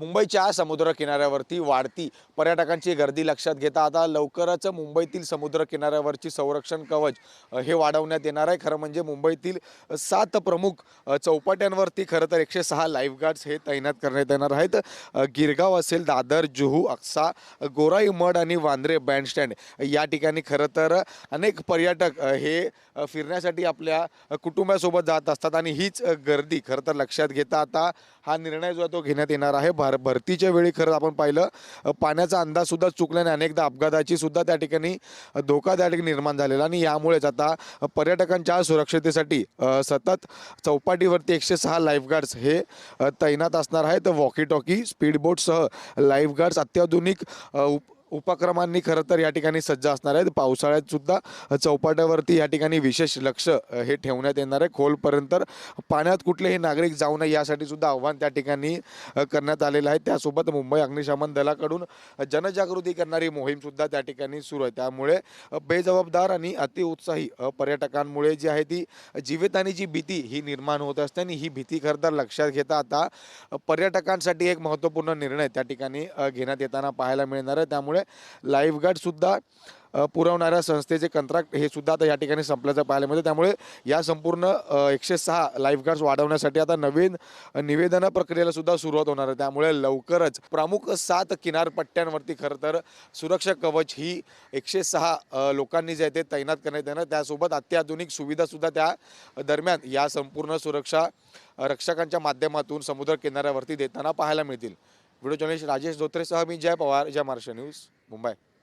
मुंबईच्या समुद्र किनाऱ्यावरती वाढती पर्यटकांची गर्दी लक्षात घेता आता लवकरच मुंबईतील समुद्र किनाऱ्यावरची संरक्षण कवच हे वाढवण्यात येणार आहे। खरं म्हणजे मुंबईतील 7 प्रमुख चौपाट्यांवरती खरं तर 106 लाईफगार्ड्स हे तैनात करण्यात येणार आहेत। गिरगाव असेल, दादर, जुहू, अक्सा, गोराई मठ आणि वांद्रे बँडस्टँड या ठिकाणी खरं तर अनेक पर्यटक हे फिरण्यासाठी आपल्या कुटुंबासोबत जात असतात आणि हीच गर्दी खरं तर लक्षात घेता आता हा निर्णय जो आहे तो घेण्यात येणार आहे। भरतीच्या वेळी खरं आपण पाहिलं पाण्याचा अंदाज सुद्धा चुकल्याने अनेकदा अपघाताची सुद्धा त्या ठिकाणी धोकादायक निर्माण झालेला आणि यामुळेच आता पर्यटकांच्या सुरक्षतेसाठी सतत चौपाटीवरती 106 लाईफगार्ड्स हे तैनात असणार आहेत। वॉकी टॉकी, स्पीड बोटसह लाईफगार्ड्स अत्याधुनिक उपक्रमांनी खरं तर या ठिकाणी सज्ज असणार आहेत। पावसाळ्यात सुद्धा चौपाट्यावरती या ठिकाणी विशेष लक्ष हे ठेवण्यात येणार आहे। खोलपर्यंत पाण्यात कुठलेही नागरिक जाऊ नये यासाठी सुद्धा आव्हान त्या ठिकाणी करण्यात आलेलं आहे। त्यासोबत मुंबई अग्निशमन दलाकडून जनजागृती करणारी मोहीम सुद्धा त्या ठिकाणी सुरू आहे। त्यामुळे बेजबाबदार आणि अतिउत्साही पर्यटकांमुळे जी आहे ती जीवितहानीची भीती ही निर्माण होत असते आणि ही भीती खरं तर लक्षात घेता आता पर्यटकांसाठी एक महत्त्वपूर्ण निर्णय त्या ठिकाणी घेण्यात येताना पाहायला मिळणार आहे। त्यामुळे लाईफगार्ड सुद्धा पुरवणाऱ्या संस्थेचे कंत्राट हे सुद्धा आता या ठिकाणी संपल्याचं पाहायला मिळतं। त्यामुळे या संपूर्ण 106 लाईफगार्ड्स वाढवण्यासाठी आता नवीन निवेदन प्रक्रियेला सुद्धा सुरुवात होणार आहे। त्यामुळे लवकरच प्रमुख 7 किनारपट्ट्यांवरती खरं तर सुरक्षा कवच ही 106 लोकांनी जे आहे ते तैनात करण्यात येणार। त्यासोबत अत्याधुनिक सुविधा सुद्धा त्या दरम्यान या संपूर्ण सुरक्षा रक्षकांच्या माध्यमातून समुद्र किनाऱ्यावरती देताना पाहायला मिळतील। व्हिडिओ जर्नलिस्ट राजेश धोत्रेसह मी जय पवार, जय महाराष्ट्र न्यूज, मुंबई।